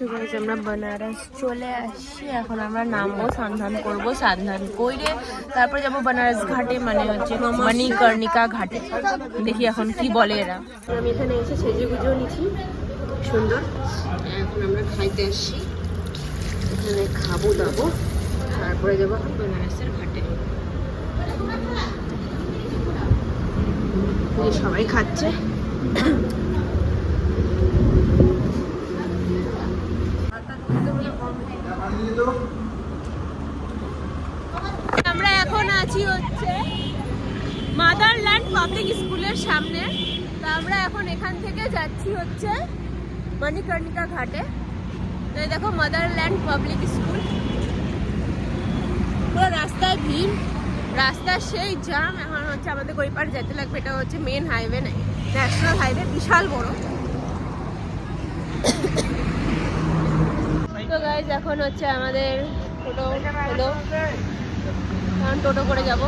তো গাইস আমরা বেনারস চলে আসছি। এখন আমরা নামবো, সন্ধান করব, সন্ধান করে তারপরে যাব বেনারস ঘাটে, মানে হচ্ছে মণিকর্ণিকা ঘাটে। দেখি এখন কি বলে এরা। আমি এখানে এসে সেজে গুজেও নিচ্ছি সুন্দর। এখন আমরা খাইতে আসছি, এখানে খাবো দাবো, তারপরে যাবো এখন বেনারসের ঘাটে। সবাই খাচ্ছে। আমরা এখন আছি হচ্ছে মাদারল্যান্ড পাবলিক স্কুলের সামনে। তো আমরা এখন এখান থেকে যাচ্ছি হচ্ছে মণিকর্ণিকা ঘাটে। তো দেখো মাদারল্যান্ড পাবলিক স্কুল, পুরো রাস্তায় ভিড়, রাস্তা সেই জ্যাম। এখন হচ্ছে আমাদের ওই পার যেতে লাগবে, এটা হচ্ছে মেন হাইওয়ে, ন্যাশনাল হাইওয়ে, বিশাল বড়। তো গাইজ এখন হচ্ছে আমাদের টোটো হলো, এখন টোটো করে যাবো।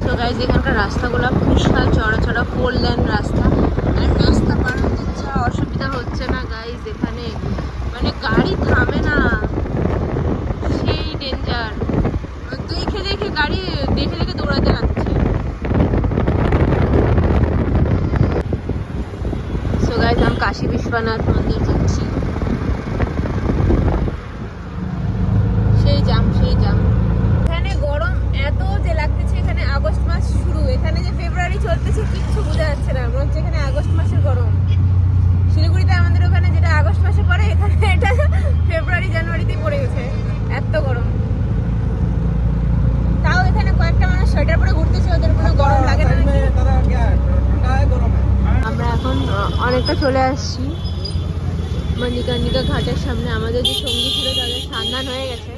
তো গাইজ এখানকার রাস্তাগুলো বিশাল চড়া চড়া, 4 লেন রাস্তা। আর রাস্তা পার হচ্ছে অসুবিধা হচ্ছে না গাইজ, এখানে মানে গাড়ি থামে না, সেই ডেঞ্জার। দেখে দেখে গাড়ি দেখে দেখে দৌড়াতে লাগছে। সো গাইজ আমি কাশী বিশ্বনাথ মন্দির যাচ্ছি। সেই জাম, সেই জাম। এখানে গরম এত যে লাগতেছে, এখানে আগস্ট মাস শুরু, এখানে যে ফেব্রুয়ারি চলতেছে কিচ্ছু বোঝা যাচ্ছে না, মনে হচ্ছে এখানে আগস্ট মাসের গরম। শিলিগুড়িতে আমাদের ওখানে যেটা আগস্ট মাসে পড়ে, এখানে এটা ফেব্রুয়ারি জানুয়ারিতেই পড়ে গেছে, এত গরম। তাও এখানে কয়েকটা মানুষ সোয়েটার পরে ঘুরতেছে, ওদের কোনো গরম লাগে না। আমরা এখন অনেকটা চলে আসছি মণিকর্ণিকা ঘাটের সামনে। আমাদের যে সঙ্গী ছিল তাদের সন্ধান হয়ে গেছে,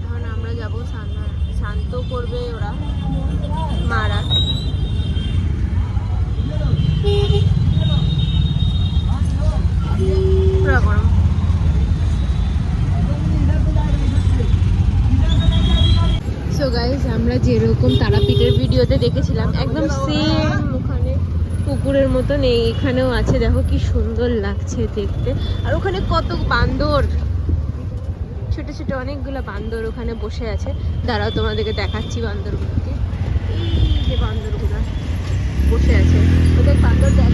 এখন আমরা যাব সন্ধান। শান্ত করবে ওরা, মারা। পুরো গরম। সো গাইস আমরা যেরকম তারাপীঠের ভিডিওতে দেখেছিলাম একদম সেম ওখানে পুকুরের মতন এখানেও আছে। দেখো কি সুন্দর লাগছে দেখতে। আর ওখানে কত বান্দর, ছোট ছোট অনেকগুলো বান্দর ওখানে বসে আছে। দাঁড়াও তোমাদেরকে দেখাচ্ছি বান্দরগুলোকে। এই যে বান্দরগুলো বসে আছে, ওদের বান্দর দেখ।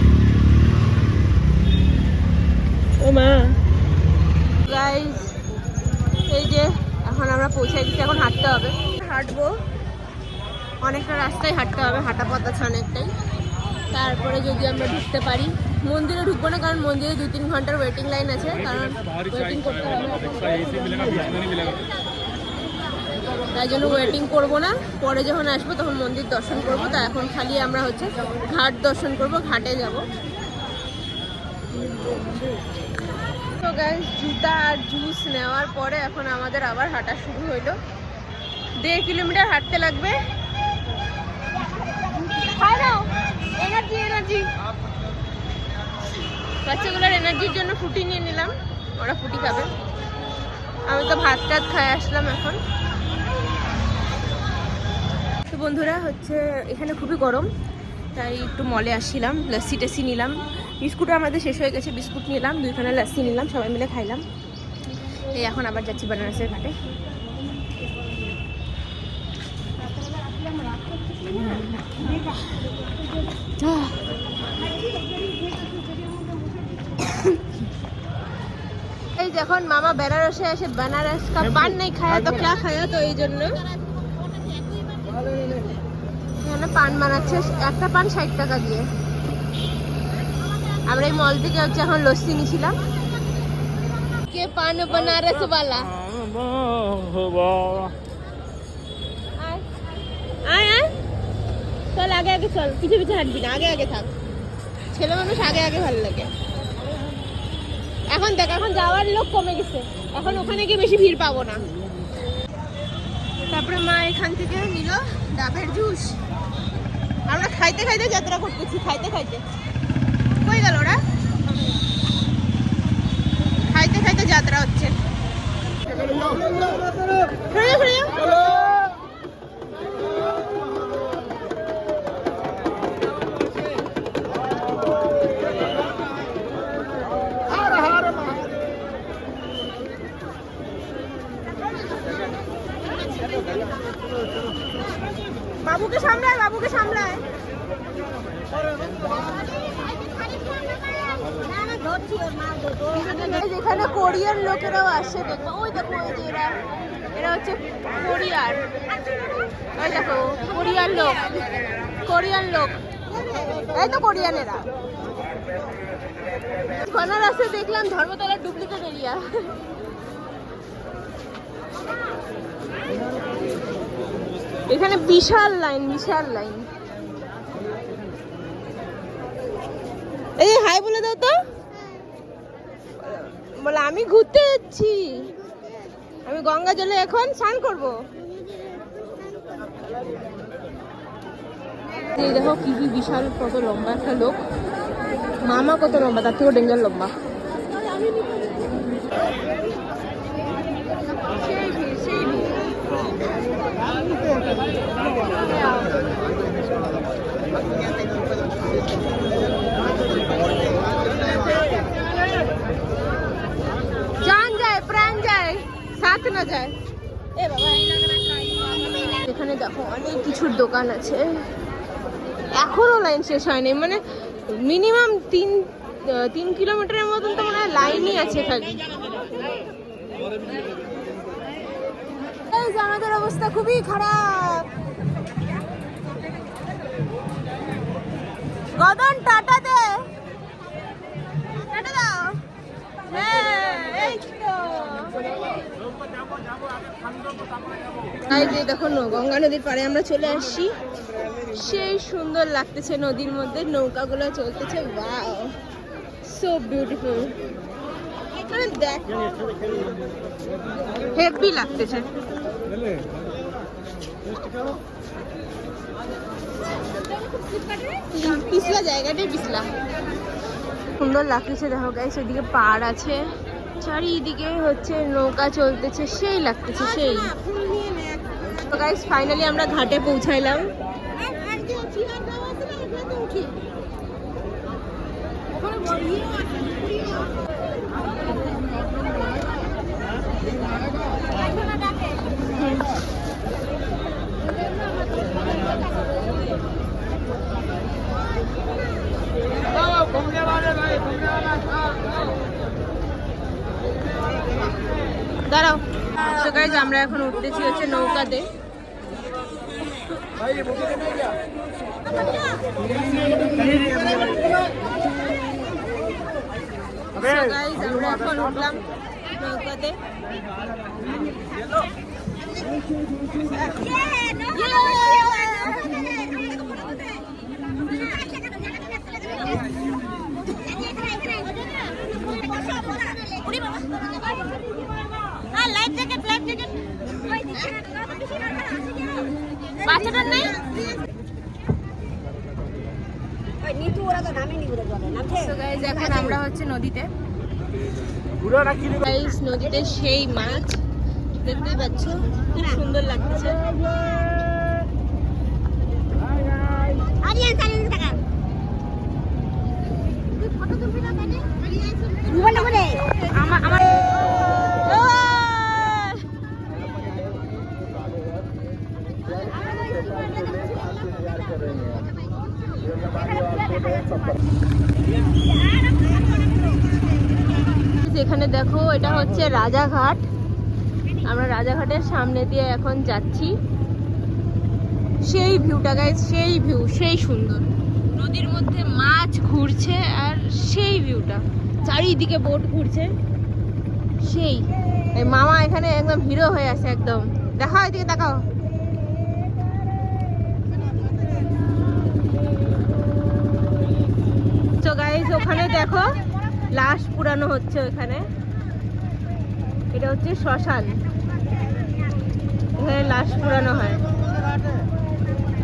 ও মা গাইস, এই যে এখন আমরা পৌঁছে গেছি, এখন হাঁটতে হবে, হাঁটবো অনেকটা রাস্তায়, হাঁটতে হবে, হাঁটা পথ আছে অনেকটাই। তারপরে যদি আমরা ঢুকতে পারি। মন্দিরে ঢুকবো না, কারণ মন্দিরে 2-3 ঘন্টার ওয়েটিং লাইন আছে, কারণ ওয়েটিং করতে হবে, তাই জন্য ওয়েটিং করবো না। পরে যখন আসবো তখন মন্দির দর্শন করবো। তা এখন খালি আমরা হচ্ছে ঘাট দর্শন করবো, ঘাটে যাব। তো গাইস জুতা আর জুস নেওয়ার পরে এখন আমাদের আবার হাঁটা শুরু হইলো। 1.5 কিলোমিটার হাঁটতে লাগবে। এনার্জি এনার্জি, বাচ্চাগুলোর এনার্জির জন্য ফুটি নিয়ে নিলাম, ওরা ফুটি খাবে। আমি তো ভাত টাত খাই আসলাম এখন। তো বন্ধুরা হচ্ছে এখানে খুবই গরম, তাই একটু মলে আসছিলাম, লস্যি টস্যি নিলাম। বিস্কুটও আমাদের শেষ হয়ে গেছে, বিস্কুট নিলাম, 2খানা লস্যি নিলাম, সবাই মিলে খাইলাম। এই এখন আবার যাচ্ছি বেনারসের ঘাটে। এই যখন মামা বেনারসে আসে, বেনারস কা পান नहीं खाया तो क्या खाया, তো এই জন্য এখানে পান বানাচ্ছে, একটা পান 60 টাকা দিয়ে। আমরা এই মল থেকে হচ্ছে এখন লস্যি নিয়েছিলাম। কে পান বেনারস वाला, আয় আয় চল, আগে আগে চল, পিছে পিছে হাঁটবি না, আগে আগে থাক। ছেলে মানুষ আগে আগে ভালো লাগে। এখন দেখ, এখন যাওয়ার লোক কমে গেছে, এখন ওখানে গিয়ে বেশি ভিড় পাবো না। তারপরে মা এখান থেকে নিল ডাবের জুস। আমরা খাইতে খাইতে যাত্রা করতেছি, খাইতে খাইতে। কই গেল ওরা? খাইতে খাইতে যাত্রা হচ্ছে। বাবুকে সামলায়, বাবুকে সামলায়। যেখানে কোরিয়ান লোকেরাও আসে দেখো, ওই দেখো ওই যে এরা হচ্ছে কোরিয়ার, ওই দেখো কোরিয়ান লোক, কোরিয়ান লোক, এই তো কোরিয়ানেরা। বেনারসে দেখলাম ধর্মতলার ডুপ্লিকেট এরিয়া। এখানে বিশাল লাইন, বিশাল লাইন। এই হাই বলে দাও তো। বলে আমি ঘুরতে যাচ্ছি, আমি গঙ্গা জলে এখন স্নান করবো। এই দেখো কি কি বিশাল, কত লম্বা একটা লোক। মামা কত লম্বা, তার থেকেও ডেঞ্জার লম্বা। जान जाए प्राण जाए साथ ना जाए। ए बाबा এখানে দেখো অনেক কিছুর দোকান আছে, এখনো লাইন শেষ হয়নি। মানে মিনিমাম 3 কিলোমিটারের মতন তো মনে হয় লাইনই আছে খালি। আমাদের অবস্থা খুবই খারাপ। গদন টাটা দে, টাটা দাও। দেখো গঙ্গা নদীর পাড়ে আমরা চলে আসছি। সেই সুন্দর লাগতেছে, নদীর মধ্যে নৌকাগুলো চলতেছে। Wow, so beautiful. দেখ হেভি লাগতেছে। পিছলা জায়গাটাই পিছলা, সুন্দর লাগতেছে। দেখো গাইস ওইদিকে পাড় আছে, চারিদিকে হচ্ছে নৌকা চলতেছে, সেই লাগতেছে সেই। তো গাইস ফাইনালি আমরা ঘাটে পৌঁছাইলাম। দাঁড়াও। তো গাইস আমরা এখন উঠতেছি হচ্ছে নৌকাতে। গাইস আমরা এখন উঠলাম নৌকাতে। বাচ্চাটার নেই। এখন আমরা হচ্ছে নদীতে। নদীতে সেই মাছ দেখতে পাচ্ছ, খুব সুন্দর লাগছে। এখানে দেখো এটা হচ্ছে রাজাঘাট। আমরা রাজাঘাটের সামনে দিয়ে এখন যাচ্ছি। সেই ভিউটা গাইস, সেই ভিউ, সেই সুন্দর। নদীর মধ্যে মাছ ঘুরছে আর সেই ভিউটা, চারিদিকে বোট ঘুরছে সেই। এই মামা এখানে একদম হিরো হয়ে আছে একদম। দেখাও এদিকে, দেখাও। তো গাইস ওখানে দেখো লাশ পুরানো হচ্ছে ওখানে। এটা হচ্ছে শ্মশান, এখানে লাশ পুরানো হয়।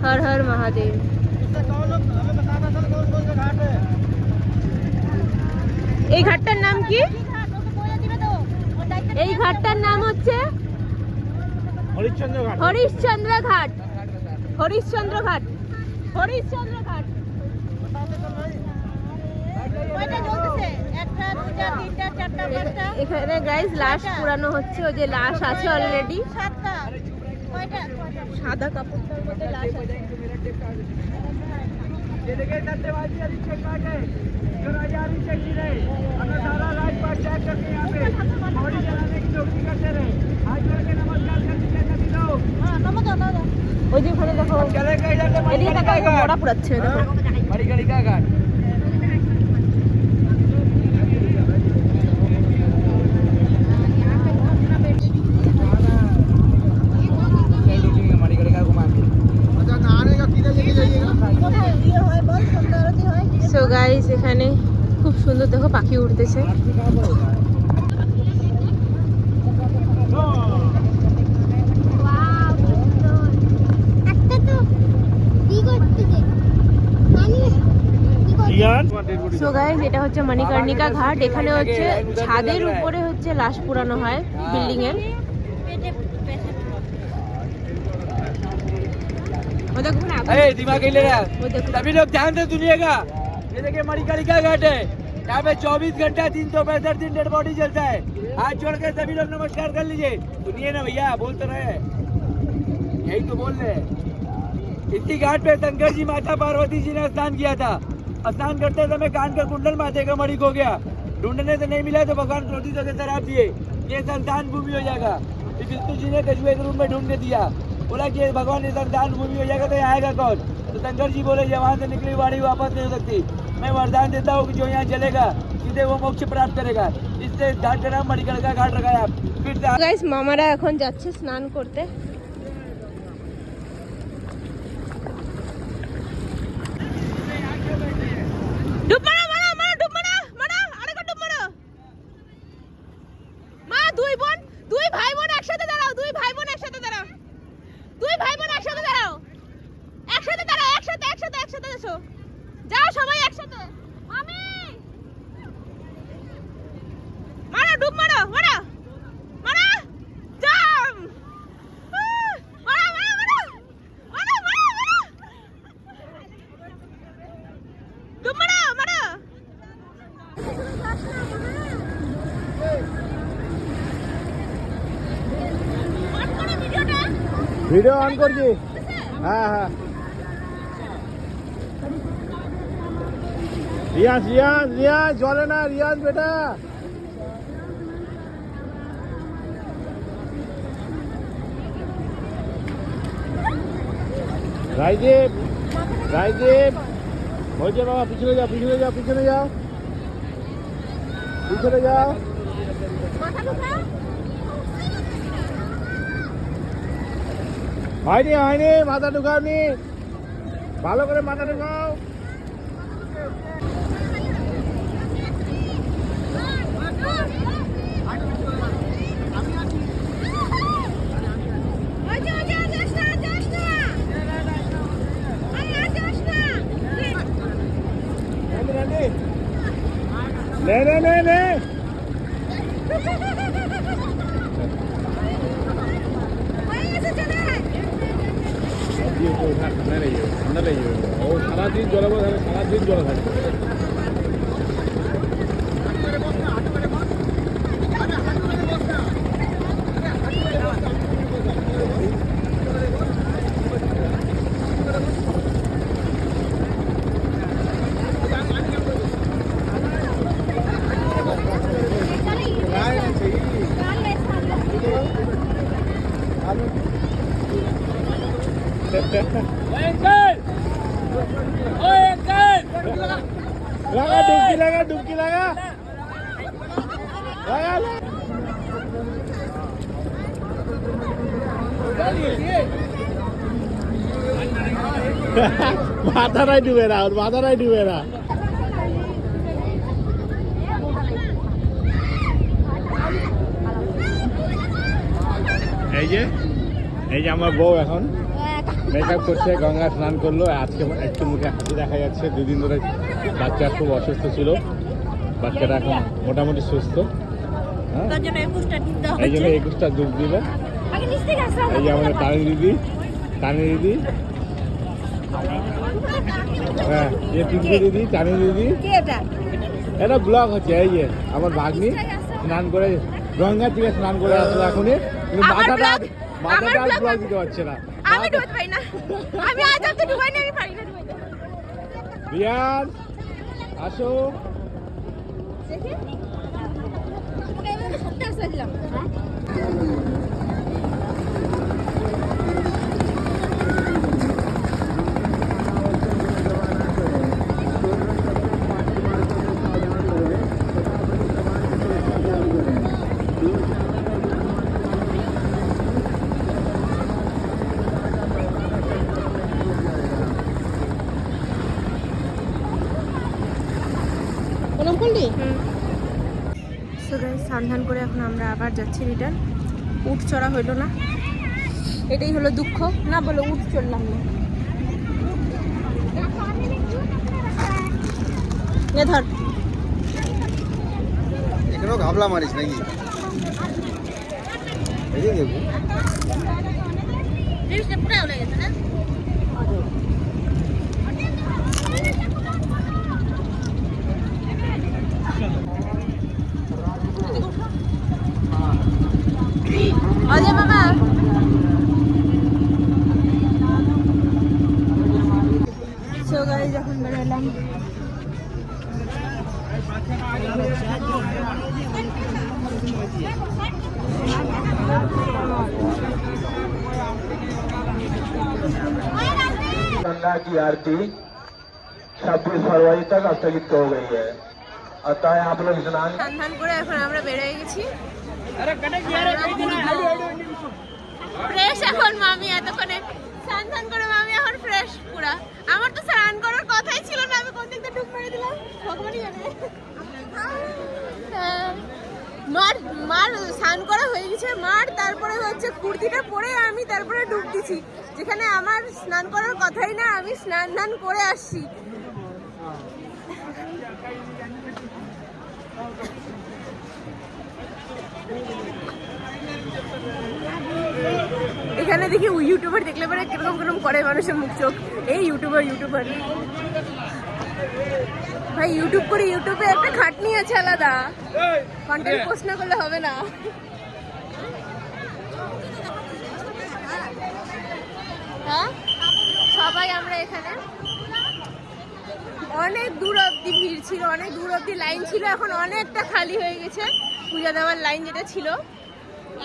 হর হর মহাদেব। এই ঘাটটার নাম কি? এই ঘাটটার নাম হচ্ছে হরিশ্চন্দ্র ঘাট, হরিশ্চন্দ্র ঘাট, হরিশ্চন্দ্র ঘাট। এখানে গাইস লাশ পুরানো হচ্ছে, ওই যে লাশ আছে অলরেডি, সাদা কাপড়টার মধ্যে লাশ আছে। ওই যে ওখানে দেখো, এদিকে দেখো মোড়া পুরাচ্ছে দেখো। সো গাইস এখানে খুব সুন্দর দেখো পাখি উঠতেছে। সো গাইস এটা হচ্ছে মণিকর্ণিকা ঘাট। এখানে হচ্ছে ছাদের উপরে হচ্ছে লাশ পুরানো হয় বিল্ডিং এর। दिमाग ले रहा है, सभी लोग ध्यान से सुनिएगा। ये देखिए मणिकर्णिका घाट है, यहाँ पे 24 घंटा 365 दिन डेड बॉडी चलता है। हाथ जोड़ के सभी लोग नमस्कार कर लीजिए। सुनिए ना भैया, बोल तो रहे हैं, यही तो बोल रहे हैं। इसी घाट पे शंकर जी माता पार्वती जी ने स्नान किया था। स्नान करते समय कान का कुंडल माथे का मणि खो गया, ढूंढने से नहीं मिला तो भगवान क्रोधित होकर शराब दिए, ये संतान भूमि हो जाएगा। विष्णु जी ने कछुए के रूप में ढूंढ के दिया, बोला कि भगवान ये संतान भूमि हो जाएगा तो यहाँ आएगा कौन। तो शंकर जी बोले वहां से निकली वाणी वापस नहीं हो सकती, मैं वरदान देता हूँ कि जो यहाँ चलेगा सीधे वो मोक्ष प्राप्त करेगा। इससे घाट का नाम मणिकर्णिका घाट रखा है। फिर গাইস মামারা এখন যাচ্ছে স্নান করতে। ডুব মারো মারো মারো, ডুব মারো মারো, আরেকটা ডুব মারো। মা দুই বোন, দুই ভাই বোন একসাথে দাঁড়াও, দুই ভাই বোন একসাথে দাঁড়াও, দুই ভাই বোন একসাথে দাঁড়াও, একসাথে দাঁড়াও, একসাথে একসাথে একসাথে এসো, যাও সবাই একসাথে। মামি মারো, ডুব মারো মারো মারো, জাম মারো মারো মারো মারো মারো মারো, ডুব মারো মারো। ভিডিও অন করছি। হ্যাঁ হ্যাঁ, রিয়াজ রিয়াজ রিয়াজ চলে না, রিয়াজ বেটা। রাইদীপ রাইদীপ হয়েছে বাবা, পিছনে যাও পিছনে যাও পিছনে যাও পিছনে যাও। হয়নি হয়নি, মাথা ঢুকাওনি, ভালো করে মাথা ঢুকাও। নে নে নে নে, ঠান্ডা লেগে যাবে। ও সারাদিন জলাবো, সারাদিন জল থাকবে। लगा डुबकी लगा, डुबकी लगा, लगा মাথাটাই ডুবে না, ওর মাথাটাই ডুবে না। এই যে আমার বউ এখন মেকআপ করছে, গঙ্গা স্নান করলো। আজকে একটু মুখে হাসি দেখা যাচ্ছে। দুদিন ধরে বাচ্চা খুব অসুস্থ ছিল, বাচ্চাটা এখন মোটামুটি সুস্থ। এই জন্য 21টা ডুব দিল। এই যে আমাদের তানি দিদি, হ্যাঁ ये टिंकू দিদি, তানি দিদি। এটা ব্লগ হচ্ছে, এই যে আমার ভাগ্নি স্নান করে গঙ্গা থেকে স্নান করে আসলো এখনই, কিন্তু মাথাটা ব্লগ দিতে পারছে না। আমি ডুবাতে পারি না, আমি আজ অব্দি ডুবাই না, আমি পারি না ডুবাইতে। রিয়ান আসো। দেখি তোমাকে এবারে সত্যি আসলে দিলাম। স্নান করে এখন আমরা আবার যাচ্ছি রিটার্ন। উঠ চড়া হইলো না, এটাই হলো দুঃখ। না বলো উঠ চড়লাম না। ধর এখানেও ঘাবলা মারিস নাকি? এই যে দেখো অজয় মামা যখন বেরোলাম गंगा की आरती 26 फरवरी तक स्थगित हो गई है, अतः आप लोग स्नान স্নান করে এখন আমরা বেরিয়ে গেছি। ফ্রেশ এখন মামি, এতক্ষণে স্নান করে মামি এখন ফ্রেশ পুরা। আমার তো স্নান করার কথাই ছিল না, আমি কোন দিক থেকে ডুব মেরে দিলাম ভগবানই জানে। মার স্নান করা হয়ে গেছে মার, তারপরে হচ্ছে কুর্তিটা পরে আমি তারপরে ডুব দিছি, যেখানে আমার স্নান করার কথাই না, আমি স্নান করে আসছি। এখানে দেখি ইউটিউবার দেখলে পরে কিরকম কিরকম করে মানুষের মুখ চোখ। এই ইউটিউবার ভাই, ইউটিউব করে ইউটিউবে একটা খাটনি আছে আলাদা, কন্টেন্ট পোস্ট না করলে হবে না। হ্যাঁ সবাই আমরা এখানে অনেক দূর অব্দি ভিড় ছিল, অনেক দূর অব্দি লাইন ছিল, এখন অনেকটা খালি হয়ে গেছে। পূজা দেওয়ার লাইন যেটা ছিল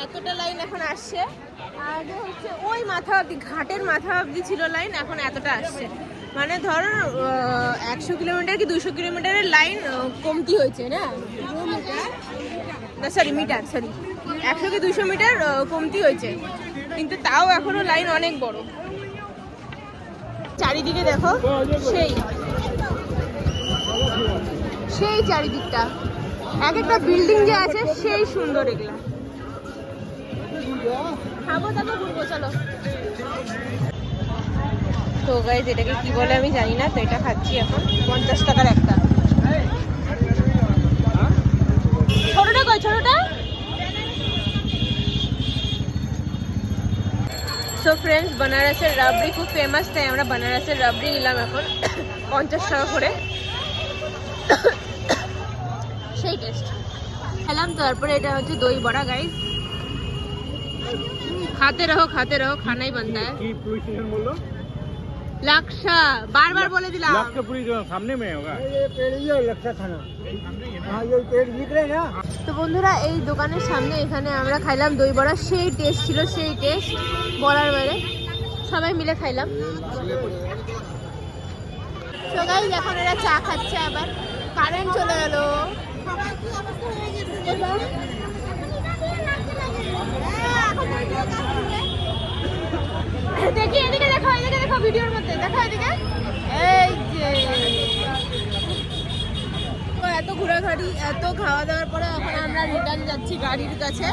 এতটা লাইন এখন আসছে। আগে হচ্ছে ওই মাথা অব্দি, ঘাটের মাথা অব্দি ছিল লাইন, এখন এতটা আসছে। মানে ধরো 100 কিলোমিটার কি 200 কিলোমিটারের লাইন কমতি হয়েছে না, মিটার 100 কি 200 মিটার কমতি হয়েছে, কিন্তু তাও এখনো লাইন অনেক বড়। চারিদিকে দেখো, সেই চারিদিকটা এক একটা বিল্ডিং যে আছে সেই সুন্দর। এগুলা খাবো তারপর ঘুরবো, চলো। তো গাইস এটাকে কি বলে আমি জানি না, তো এটা খাচ্ছি এখন। 50 টাকার একটা। ছোটটা কই, ছোটটা? সো ফ্রেন্ডস, বানারসের রাবড়ি খুব ফেমাস, তাই আমরা বানারসের রাবড়ি নিলাম এখন 50 টাকা করে। সেই টেস্ট খেলাম। তারপরে এটা হচ্ছে দই বড়া গাইস, खाते रहो खाना ही बनता है। কি পুলিশ স্টেশন বললো? लक्षा, बार बोले दिला। लक्षपुरी जो सामने में होगा, তো বন্ধুরা এই দোকানের সামনে এখানে আমরা খাইলাম দই বড়া, সেই টেস্ট ছিল, সেই টেস্ট বলার বাইরে। সবাই মিলে খাইলাম। তো গাইস এখন এরা চা খাচ্ছে, আবার কারেন্ট চলে গেল। দেখি এদিকে দেখো, এদিকে দেখো, ভিডিওর মধ্যে দেখো, এদিকে। এই যে এত ঘোরাঘুরি, এত খাওয়া দাওয়ার পরে এখন আমরা রিটার্ন যাচ্ছি গাড়ির কাছে।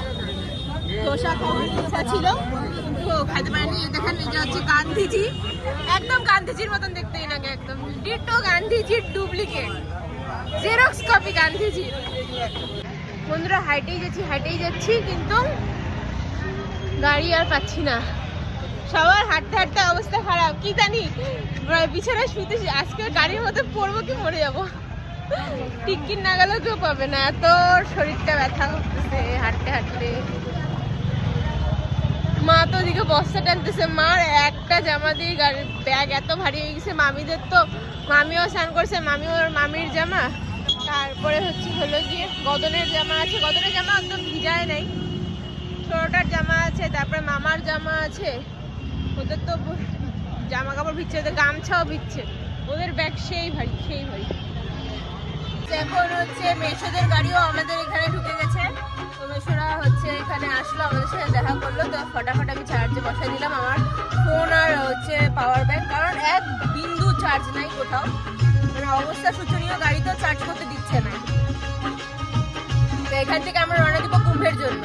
ধোসা খাওয়ার ইচ্ছা ছিল কিন্তু খাইতে পারিনি। দেখেন এটা হচ্ছে গান্ধীজি, একদম গান্ধীজির মতন দেখতে, এনাকে একদম ডিটো গান্ধীজির ডুপ্লিকেট, জেরক্স কপি গান্ধীজির। বন্ধুরা হাইটেই যাচ্ছি কিন্তু গাড়ি আর পাচ্ছি না, সবার হাঁটতে হাঁটতে অবস্থা খারাপ। কি জানি বিছানায় শুতে আজকে গাড়ির মধ্যে পড়বো কি মরে যাবো। টিকিট না গেলেও কেউ পাবে না, এত শরীরটা ব্যথা করতেছে হাঁটতে হাঁটতে। মা তো ওদিকে বস্তা টানতেছে, মার একটা জামা দিয়ে গাড়ির ব্যাগ এত ভারী হয়ে গেছে। মামিদের তো, মামিও স্নান করছে, মামিও মামির জামা, তারপরে হলো গিয়ে গদনের জামা আছে, গদনের জামা একদম ভিজায় নাই, ছোটটার জামা আছে, তারপরে মামার জামা আছে। ওদের তো জামা কাপড় ভিজছে, ওদের গামছাও ভিজছে, ওদের ব্যাগ সেই ভারী সেই ভারী। এখন মেশোদের গাড়িও আমাদের এখানে ঢুকে গেছে। তো মেশোরা এখানে আসলো, আমাদের সাথে দেখা করলো। তো ফটাফট আমি চার্জে বসাই দিলাম আমার ফোন আর পাওয়ার ব্যাংক, কারণ এক বিন্দু চার্জ নাই কোথাও, মানে অবস্থা শোচনীয়। গাড়ি তো চার্জ করতে দিচ্ছে না। তো এখান থেকে আমরা রওনা দিব কুম্ভের জন্য।